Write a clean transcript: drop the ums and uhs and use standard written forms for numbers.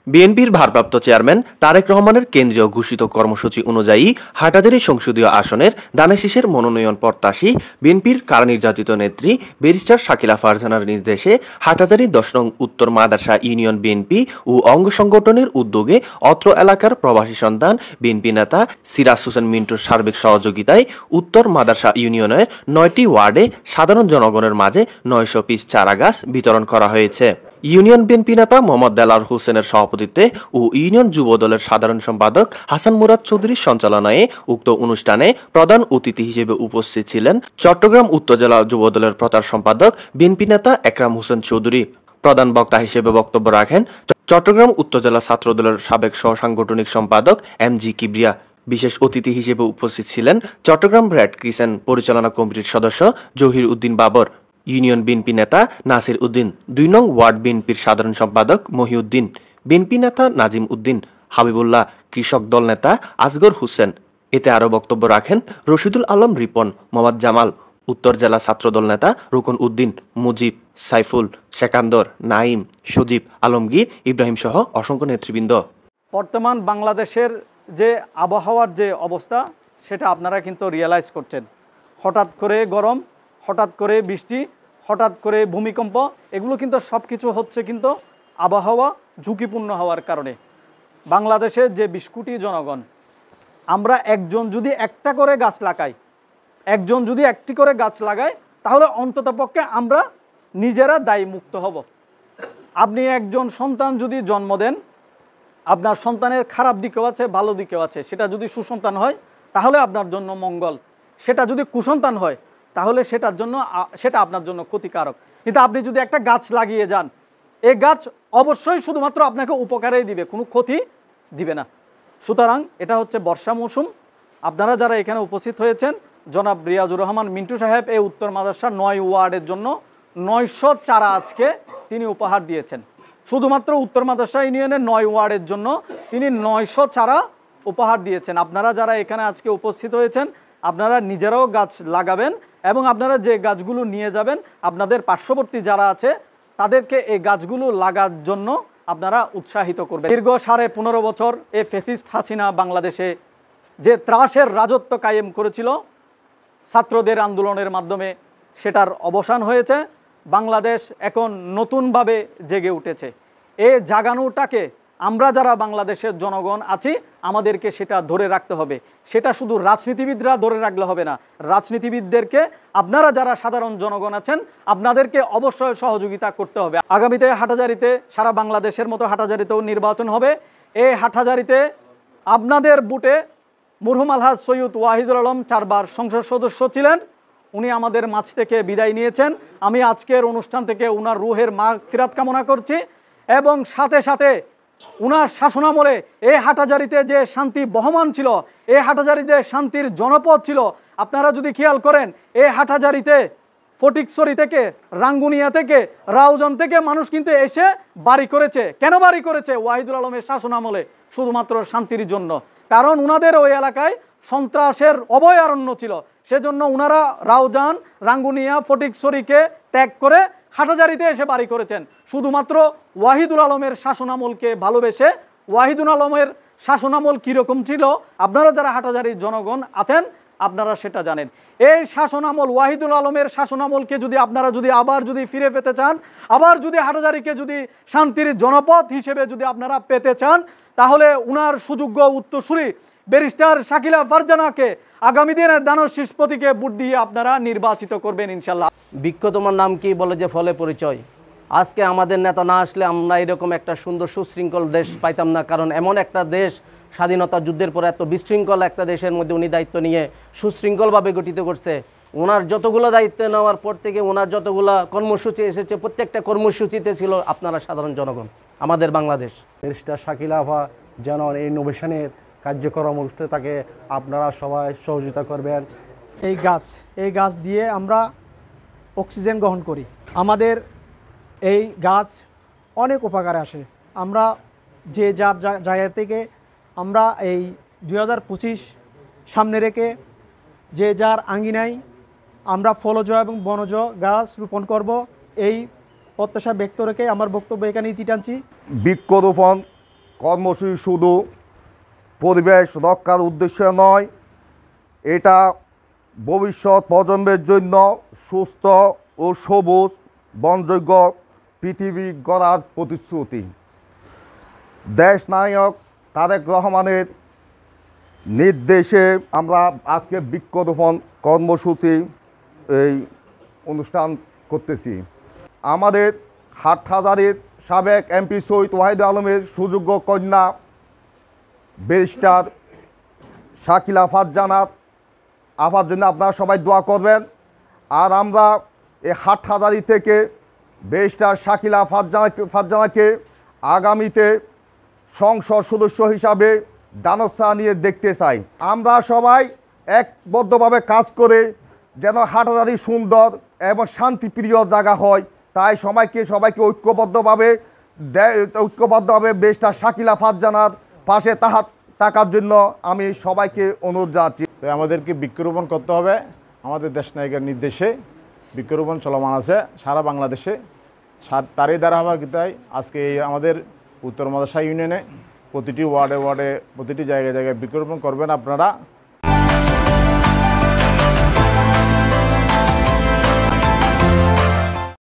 বিএনপির ভারপ্রাপ্ত চেয়ারম্যান তারেক রহমানের কেন্দ্রীয় ঘোষিত কর্মসূচি অনুযায়ী হাটহাজারী সংসদীয় আসনের দানেশীষের মনোনয়ন প্রত্যাশী বিএনপির কারা নির্যাতিত নেত্রী ব্যারিস্টার শাকিলা ফারজানার নির্দেশে হাটহাজারী ১০ নং উত্তর মাদার্শা ইউনিয়ন বিএনপি ও অঙ্গ সংগঠনের উদ্যোগে অত্র এলাকার প্রবাসী সন্তান বিএনপি নেতা সিরাজ হোসেন মিন্টুর সার্বিক সহযোগিতায় উত্তর মাদার্শা ইউনিয়নের ৯টি ওয়ার্ডে সাধারণ জনগণের মাঝে ৯০০ পিস চারাগাছ বিতরণ করা হয়েছে। ইউনিয়ন বিএনপি নেতা মোহাম্মদ দেলাওয়ার হোসেনের সভাপতিত্বে ও ইউনিয়ন যুব দলের সাধারণ সম্পাদক হাসান মুরাদ চৌধুরীর সঞ্চালনায় উক্ত অনুষ্ঠানে প্রধান অতিথি হিসেবে উপস্থিত ছিলেন চট্টগ্রাম উত্তর জেলা যুব দলের প্রচার সম্পাদক বিএনপি নেতা একরাম হোসেন চৌধুরী। প্রধান বক্তা হিসেবে বক্তব্য রাখেন চট্টগ্রাম উত্তর জেলা ছাত্র দলের সাবেক সহ সাংগঠনিক সম্পাদক MG কিবরিয়া। বিশেষ অতিথি হিসেবে উপস্থিত ছিলেন চট্টগ্রাম রেড ক্রিসেন্ট পরিচালনা কমিটির সদস্য জহির উদ্দিন বাবর, ইউনিয়ন বিএনপি নেতা নাসির উদ্দিন, ২ নং ওয়ার্ড বিএনপির সাধারণ সম্পাদক মহিউদ্দিন, বিএনপি নেতা নাজিম উদ্দিন, হাবিবুল্লাহ, কৃষক দল নেতা আসগর হোসেন। এতে আরও বক্তব্য রাখেন রশিদুল আলম রিপন, মোহাম্মদ জামাল, উত্তর জেলা ছাত্রদল নেতা রুকন উদ্দিন, মুজিব, সাইফুল, শেকান্দর, নাইম, সজীব, আলমগীর, ইব্রাহিম সহ অসংখ্য নেতৃবৃন্দ। বর্তমান বাংলাদেশের যে আবহাওয়ার যে অবস্থা সেটা আপনারা কিন্তু রিয়েলাইজ করছেন। হঠাৎ করে গরম, হঠাৎ করে বৃষ্টি, হঠাৎ করে ভূমিকম্প, এগুলো কিন্তু সব কিছু হচ্ছে কিন্তু আবহাওয়া ঝুঁকিপূর্ণ হওয়ার কারণে। বাংলাদেশের যে ২০ কোটি জনগণ, আমরা একজন যদি একটা করে গাছ লাগাই, একজন যদি একটি করে গাছ লাগায়, তাহলে অন্ততপক্ষে আমরা নিজেরা দায়ী মুক্ত হব। আপনি একজন সন্তান যদি জন্ম দেন, আপনার সন্তানের খারাপ দিকেও আছে, ভালো দিকেও আছে। সেটা যদি সুসন্তান হয় তাহলে আপনার জন্য মঙ্গল, সেটা যদি কুসন্তান হয় তাহলে সেটা আপনার জন্য ক্ষতিকারক। কিন্তু আপনি যদি একটা গাছ লাগিয়ে যান, এই গাছ অবশ্যই শুধুমাত্র আপনাকে উপকারেই দিবে, কোনো ক্ষতি দিবে না। সুতরাং এটা হচ্ছে বর্ষা মৌসুম। আপনারা যারা এখানে উপস্থিত হয়েছেন, জনাব রিয়াজুর রহমান মিন্টু সাহেব এই উত্তর মাদার্শা ৯ ওয়ার্ডের জন্য ৯০০ চারা আজকে তিনি উপহার দিয়েছেন। শুধুমাত্র উত্তর মাদার্শা ইউনিয়নের ৯ ওয়ার্ডের জন্য তিনি ৯০০ চারা উপহার দিয়েছেন। আপনারা যারা এখানে আজকে উপস্থিত হয়েছেন, আপনারা নিজেরাও গাছ লাগাবেন এবং আপনারা যে গাছগুলো নিয়ে যাবেন, আপনাদের পার্শ্ববর্তী যারা আছে তাদেরকে এই গাছগুলো লাগার জন্য আপনারা উৎসাহিত করবেন। দীর্ঘ ১৫.৫ বছর এই ফ্যাসিস্ট হাসিনা বাংলাদেশে যে ত্রাসের রাজত্ব কায়েম করেছিল ছাত্রদের আন্দোলনের মাধ্যমে, সেটার অবসান হয়েছে। বাংলাদেশ এখন নতুনভাবে জেগে উঠেছে। এই জাগানোটাকে আমরা যারা বাংলাদেশের জনগণ আছি, আমাদেরকে সেটা ধরে রাখতে হবে। সেটা শুধু রাজনীতিবিদরা ধরে রাখলে হবে না, রাজনীতিবিদদেরকে আপনারা যারা সাধারণ জনগণ আছেন আপনাদেরকে অবশ্যই সহযোগিতা করতে হবে। আগামীতে হাটহাজারীতে, সারা বাংলাদেশের মতো হাটহাজারীতেও নির্বাচন হবে। এই হাটহাজারীতে আপনাদের বুটে মরহুম আলহাজ সৈয়দ ওয়াহিদুল আলম ৪ বার সংসদ সদস্য ছিলেন, উনি আমাদের মাঝ থেকে বিদায় নিয়েছেন। আমি আজকের অনুষ্ঠান থেকে উনার রুহের মাগফিরাত কামনা করছি এবং সাথে সাথে উনার শাসনামলে এই হাটহাজারীতে যে শান্তি বহমান ছিল, এই হাটহাজারীতে শান্তির জনপদ ছিল। আপনারা যদি খেয়াল করেন, এই হাটহাজারীতে ফটিকছড়ি থেকে, রাঙ্গুনিয়া থেকে, রাউজান থেকে মানুষ কিন্তু এসে বাড়ি করেছে। কেন বাড়ি করেছে? ওয়াহিদুল আলমের শাসনামলে, শুধুমাত্র শান্তির জন্য। কারণ উনাদের ওই এলাকায় সন্ত্রাসের অভয়ারণ্য ছিল, সেজন্য উনারা রাউজান, রাঙ্গুনিয়া, ফটিকছড়িকে ত্যাগ করে হাটহাজারীতে এসে বাড়ি করেছেন, শুধুমাত্র ওয়াহিদুল আলমের শাসনামলকে ভালোবেসে। ওয়াহিদুল আলমের শাসনামল কীরকম ছিল আপনারা যারা হাটহাজারীর জনগণ আছেন আপনারা সেটা জানেন। এই শাসনামল, ওয়াহিদুল আলমের শাসনামলকে আপনারা আবার ফিরে পেতে চান, আবার হাটহাজারীকে শান্তির জনপদ হিসেবে আপনারা পেতে চান, তাহলে উনার সুযোগ্য উত্তরসূরি ব্যারিস্টার শাকিলা ফারজানাকে আগামী দিনের দানশীষ প্রতীকে ভোট দিয়ে আপনারা নির্বাচিত করবেন ইনশাল্লাহ। বৃক্ষ তোমার নাম কি বলে যে ফলে পরিচয়। আজকে আমাদের নেতা না আসলে আমরা এরকম একটা সুন্দর সুশৃঙ্খল দেশ পাইতাম না। কারণ এমন একটা দেশ, স্বাধীনতা যুদ্ধের পরে এত বিশৃঙ্খল একটা দেশের মধ্যে উনি দায়িত্ব নিয়ে সুশৃঙ্খলভাবে গঠিত করছে। ওনার যতগুলো দায়িত্ব নেওয়ার পর থেকে ওনার যতগুলো কর্মসূচি এসেছে, প্রত্যেকটা কর্মসূচিতে ছিল আপনারা সাধারণ জনগণ, আমাদের বাংলাদেশ। ব্যারিস্টার শাকিলা আপা যেন এই ইনোভেশনের কার্যক্রম উঠতে তাকে আপনারা সবাই সহযোগিতা করবেন। এই গাছ দিয়ে আমরা অক্সিজেন গ্রহণ করি। আমাদের এই গাছ অনেক উপকারে আসে। আমরা যে যার জায়গা থেকে আমরা এই 2025 সামনে রেখে যে যার আঙ্গিনায় আমরা ফলজ এবং বনজ গাছ রোপণ করব, এই প্রত্যাশা ব্যক্ত রেখে আমার বক্তব্য এখানে ইতি টানছি। বৃক্ষরোপণ কর্মসূচি শুধু পরিবেশ রক্ষার উদ্দেশ্যে নয়, এটা ভবিষ্যৎ প্রজন্মের জন্য সুস্থ ও সবুজ বনযোগ্য পৃথিবী গড়ার প্রতিশ্রুতি। দেশনায়ক তারেক রহমানের নির্দেশে আমরা আজকে বৃক্ষরোপণ কর্মসূচি এই অনুষ্ঠান করতেছি। আমাদের হাটহাজারীর সাবেক এমপি শহীদ ওয়াহিদ আলমের সুযোগ্য কন্যা ব্যারিস্টার শাকিলা ফারজানার আফার জন্য আপনারা সবাই দোয়া করবেন। আর আমরা এই হাটহাজারী থেকে ব্যারিস্টার শাকিলা ফারজানাকে আগামীতে সংসদ সদস্য হিসাবে দানচ্ছা নিয়ে দেখতে চাই। আমরা সবাই একবদ্ধভাবে কাজ করে যেন হাটহাজারী সুন্দর এবং শান্তিপ্রিয় জায়গা হয়, তাই সবাইকে ঐক্যবদ্ধভাবে ব্যারিস্টার শাকিলা ফারজানার পাশে থাকার জন্য আমি সবাইকে অনুরোধ জানাচ্ছি। তো আমাদেরকে বৃক্ষরোপণ করতে হবে। আমাদের দেশনায়কের নির্দেশে বৃক্ষরোপণ চলমান আছে সারা বাংলাদেশে। তারই ধারাবাহিকতায় আজকে আমাদের উত্তর মাদাসা ইউনিয়নে প্রতিটি ওয়ার্ডে প্রতিটি জায়গায় বৃক্ষরোপণ করবেন আপনারা।